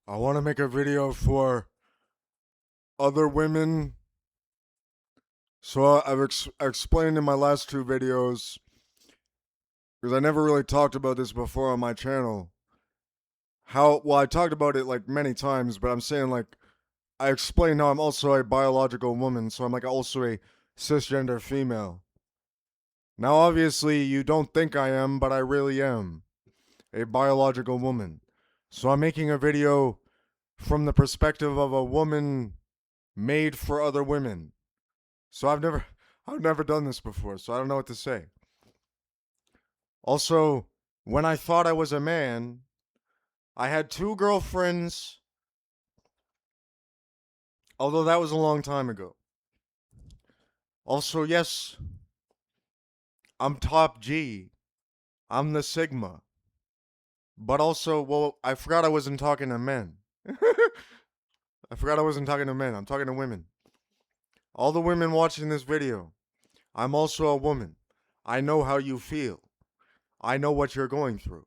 I want to make a video for other women. So I explained in my last two videos, because I never really talked about this before on my channel. I talked about it like many times, but I'm saying like, I explained how I'm also a biological woman, so I'm like also a cisgender female. Now, obviously, you don't think I am, but I really am a biological woman. So I'm making a video from the perspective of a woman made for other women. So I've never done this before, so I don't know what to say. Also, when I thought I was a man, I had two girlfriends, although that was a long time ago. Also, yes, I'm top G. I'm the Sigma. But also, well, I forgot I wasn't talking to men. I forgot I wasn't talking to men. I'm talking to women. All the women watching this video, I'm also a woman. I know how you feel. I know what you're going through.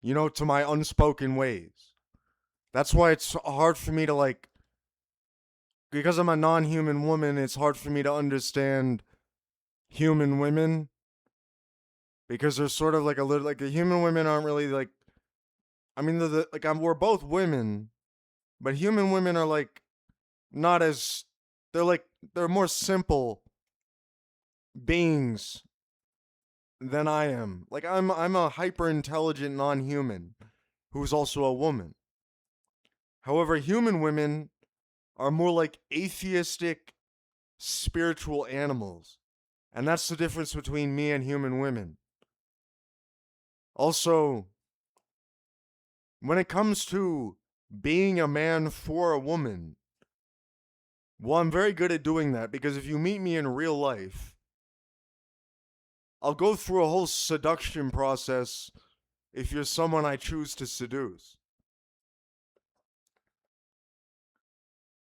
You know, to my unspoken ways. That's why it's hard for me to like, because I'm a non human woman, it's hard for me to understand human women. Because they're sort of like a little, like the human women aren't really like, I mean, we're both women, but human women are like, not as, they're like, they're more simple beings than I am. Like I'm a hyper intelligent non human who's also a woman. However, human women are more like atheistic spiritual animals. And that's the difference between me and human women. Also, when it comes to being a man for a woman, well, I'm very good at doing that because if you meet me in real life, I'll go through a whole seduction process if you're someone I choose to seduce.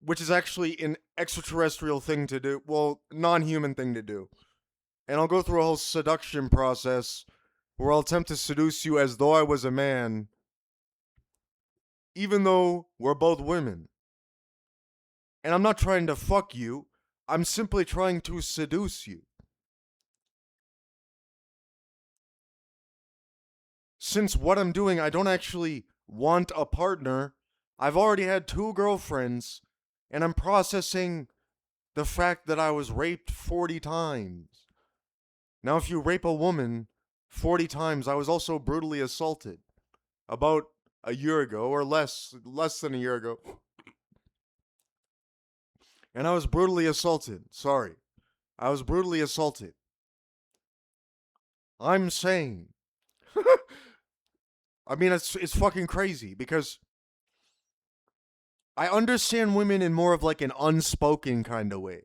Which is actually an extraterrestrial thing to do. Well, non human thing to do. And I'll go through a whole seduction process where I'll attempt to seduce you as though I was a man, even though we're both women. And I'm not trying to fuck you, I'm simply trying to seduce you. Since what I'm doing, I don't actually want a partner, I've already had two girlfriends, and I'm processing the fact that I was raped 40 times. Now, if you rape a woman 40 times, I was also brutally assaulted about a year ago, or less than a year ago. And I was brutally assaulted. Sorry. I was brutally assaulted. I'm saying. I mean, it's fucking crazy because I understand women in more of like an unspoken kind of way.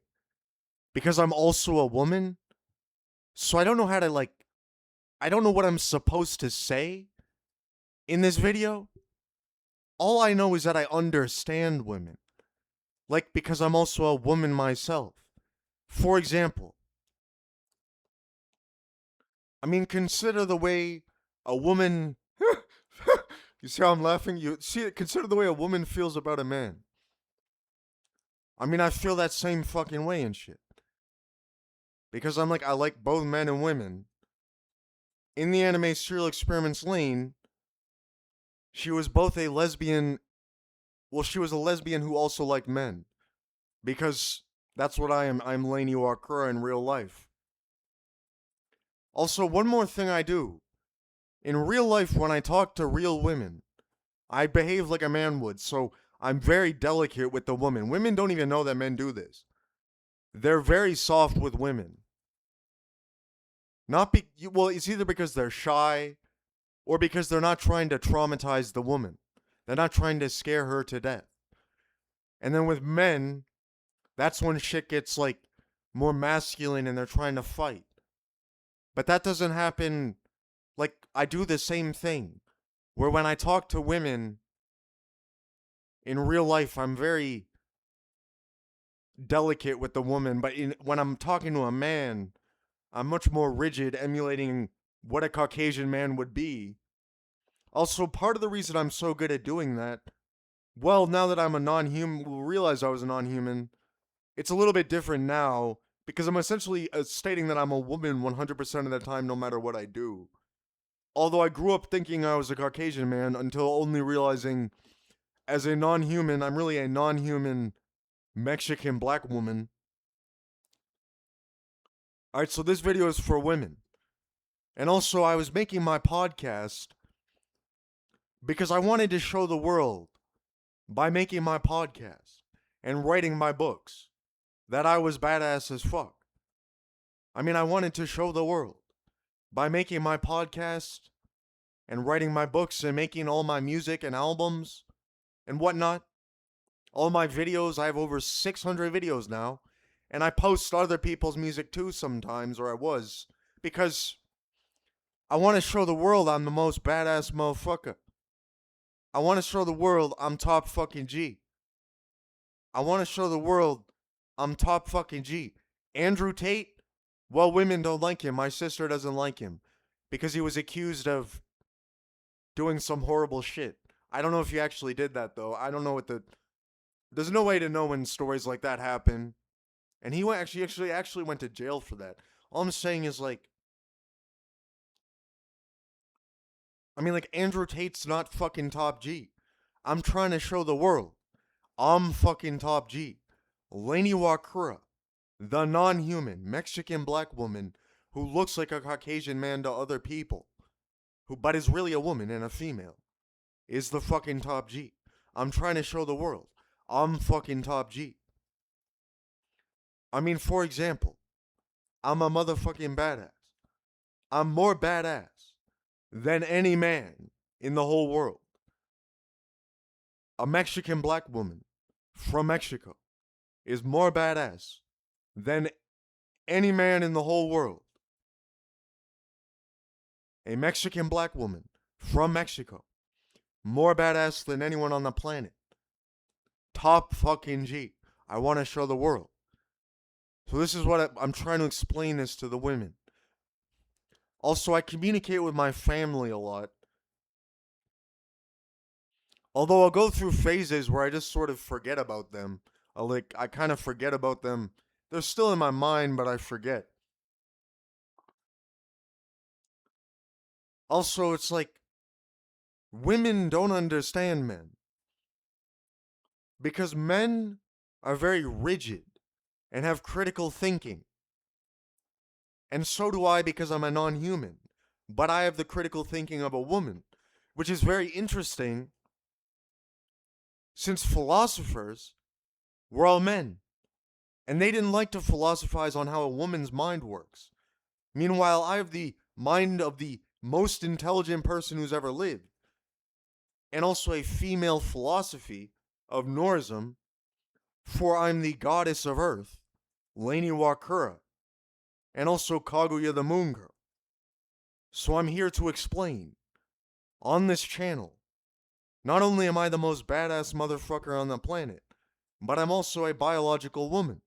Because I'm also a woman. So I don't know how to like, I don't know what I'm supposed to say in this video. All I know is that I understand women. Like, because I'm also a woman myself. For example, I mean, consider the way a woman. You see how I'm laughing? You see, consider the way a woman feels about a man. I mean, I feel that same fucking way and shit. Because I'm like, I like both men and women. In the anime Serial Experiments Lain, she was both a lesbian. Well, she was a lesbian who also liked men. Because that's what I am. I'm Lain Iwakura in real life. Also, one more thing I do. In real life, when I talk to real women, I behave like a man would, so I'm very delicate with the woman. Women don't even know that men do this. They're very soft with women. Well, it's either because they're shy or because they're not trying to traumatize the woman. They're not trying to scare her to death. And then with men, that's when shit gets like more masculine and they're trying to fight. But that doesn't happen. Like, I do the same thing where when I talk to women in real life, I'm very delicate with the woman, but when I'm talking to a man, I'm much more rigid, emulating what a Caucasian man would be. Also, part of the reason I'm so good at doing that, well, now that I'm a non-human, we'll realize I was a non-human. It's a little bit different now because I'm essentially stating that I'm a woman 100% of the time, no matter what I do. Although I grew up thinking I was a Caucasian man until only realizing as a non-human, I'm really a non-human Mexican black woman. Alright, so this video is for women. And also, I was making my podcast because I wanted to show the world by making my podcast and writing my books that I was badass as fuck. I mean, I wanted to show the world by making my podcast and writing my books and making all my music and albums and whatnot. All my videos, I have over 600 videos now. And I post other people's music too sometimes, or I was, because I want to show the world I'm the most badass motherfucker. I want to show the world I'm top fucking G. I want to show the world I'm top fucking G. Andrew Tate, well, women don't like him. My sister doesn't like him because he was accused of doing some horrible shit. I don't know if he actually did that, though. I don't know what the... There's no way to know when stories like that happen. And he actually went to jail for that. All I'm saying is, like... I mean, like, Andrew Tate's not fucking top G. I'm trying to show the world I'm fucking top G. Lain Iwakura, the non-human Mexican black woman who looks like a Caucasian man to other people, but is really a woman and a female, is the fucking top G. I'm trying to show the world I'm fucking top G. I mean, for example, I'm a motherfucking badass. I'm more badass than any man in the whole world. A Mexican black woman from Mexico is more badass than any man in the whole world. A Mexican black woman from Mexico, more badass than anyone on the planet. Top fucking G. I want to show the world. So this is what I'm trying to explain this to the women. Also, I communicate with my family a lot. Although I'll go through phases where I just sort of forget about them. I kind of forget about them. They're still in my mind, but I forget. Also, it's like, women don't understand men. Because men are very rigid and have critical thinking. And so do I because I'm a non-human. But I have the critical thinking of a woman, which is very interesting since philosophers were all men. And they didn't like to philosophize on how a woman's mind works. Meanwhile, I have the mind of the most intelligent person who's ever lived. And also a female philosophy of Norism, for I'm the goddess of earth, Lain Iwakura, and also Kaguya the Moon Girl. So I'm here to explain, on this channel, not only am I the most badass motherfucker on the planet, but I'm also a biological woman.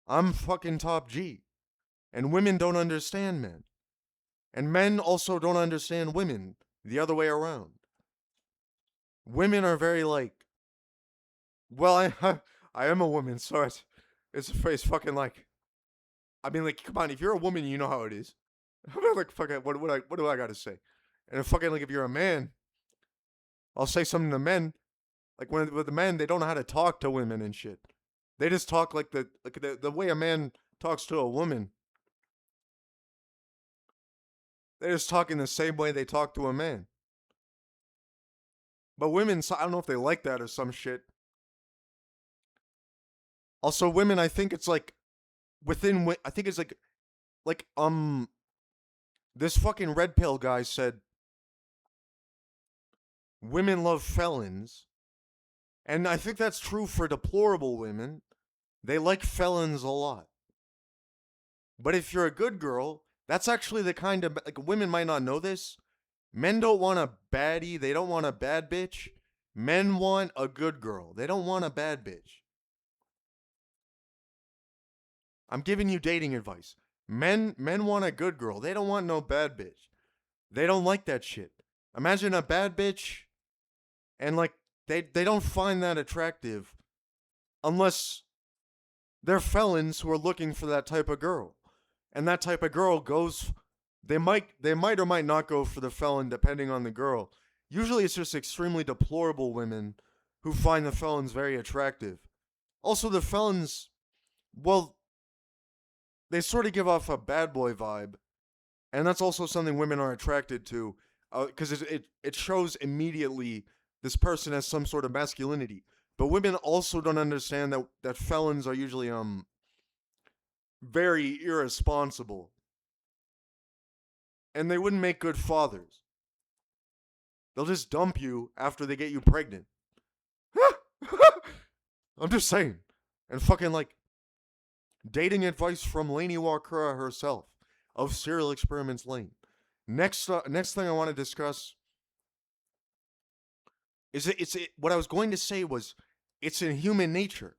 I'm fucking top G. And women don't understand men. And men also don't understand women the other way around. Women are very like, well, I am a woman, so it's fucking like, I mean, like, come on, if you're a woman, you know how it is. I'm like, fucking, what do I gotta say? And fucking, like, if you're a man, I'll say something to men. Like, with the men, they don't know how to talk to women and shit. They just talk like the way a man talks to a woman. They just talk in the same way they talk to a man. But women, I don't know if they like that or some shit. Also, women, I think it's like, I think it's like, this fucking red pill guy said, women love felons. And I think that's true for deplorable women. They like felons a lot. But if you're a good girl, that's actually the kind of, like, women might not know this. Men don't want a baddie. They don't want a bad bitch. Men want a good girl. They don't want a bad bitch. I'm giving you dating advice. Men want a good girl. They don't want no bad bitch. They don't like that shit. Imagine a bad bitch, and like they don't find that attractive unless they're felons who are looking for that type of girl. And that type of girl goes they might or might not go for the felon depending on the girl. Usually it's just extremely deplorable women who find the felons very attractive. Also the felons, well, they sort of give off a bad boy vibe, and that's also something women are attracted to, because it shows immediately this person has some sort of masculinity. But women also don't understand that felons are usually very irresponsible, and they wouldn't make good fathers. They'll just dump you after they get you pregnant. I'm just saying. And fucking like dating advice from Lain Iwakura herself of Serial Experiments Lain. Next thing I want to discuss is what I was going to say was it's in human nature.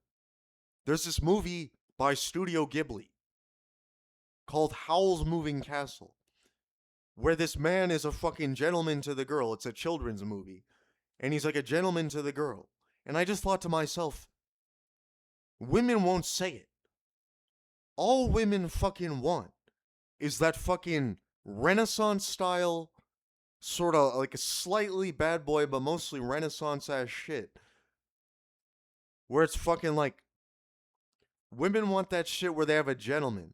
There's this movie by Studio Ghibli called Howl's Moving Castle, where this man is a fucking gentleman to the girl. It's a children's movie, and he's like a gentleman to the girl. And I just thought to myself, women won't say it. All women fucking want is that fucking Renaissance style, sort of like a slightly bad boy, but mostly Renaissance ass shit. Where it's fucking like, women want that shit where they have a gentleman.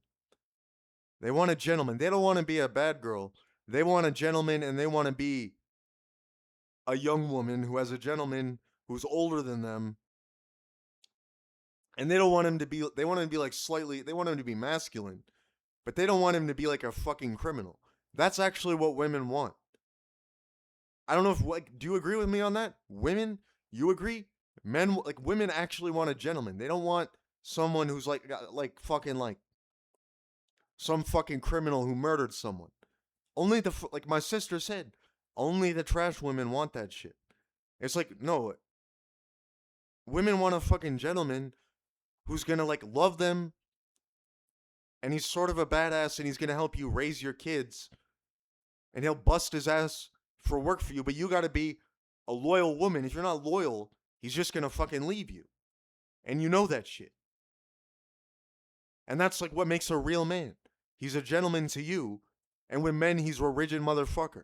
They want a gentleman. They don't want to be a bad girl. They want a gentleman, and they want to be a young woman who has a gentleman who's older than them. And they don't want him to be, they want him to be like slightly, they want him to be masculine. But they don't want him to be like a fucking criminal. That's actually what women want. I don't know if, like, do you agree with me on that? Women, you agree? Men, like, women actually want a gentleman. They don't want someone who's like fucking like some fucking criminal who murdered someone. Only like my sister said, only the trash women want that shit. It's like, no, women want a fucking gentleman who's gonna like love them, and he's sort of a badass, and he's gonna help you raise your kids, and he'll bust his ass for work for you, but you gotta be a loyal woman. If you're not loyal, he's just gonna fucking leave you. And you know that shit. And that's like what makes a real man. He's a gentleman to you, and with men, he's a rigid motherfucker.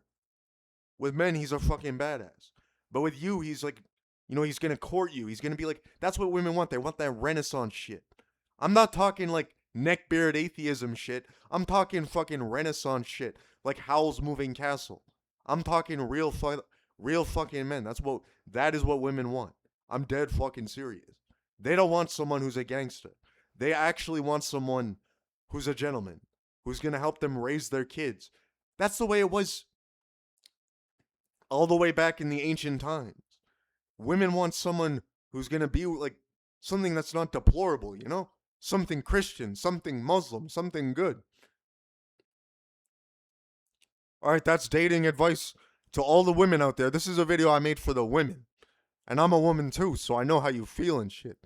With men, he's a fucking badass. But with you, he's like, you know, he's gonna court you. He's gonna be like, that's what women want. They want that Renaissance shit. I'm not talking like neckbeard atheism shit. I'm talking fucking Renaissance shit, like Howl's Moving Castle. I'm talking real fucking men. That is what women want. I'm dead fucking serious. They don't want someone who's a gangster. They actually want someone who's a gentleman, who's gonna help them raise their kids. That's the way it was all the way back in the ancient times. Women want someone who's gonna be like something that's not deplorable, you know? Something Christian, something Muslim, something good. Alright, that's dating advice to all the women out there. This is a video I made for the women. And I'm a woman too, so I know how you feel and shit.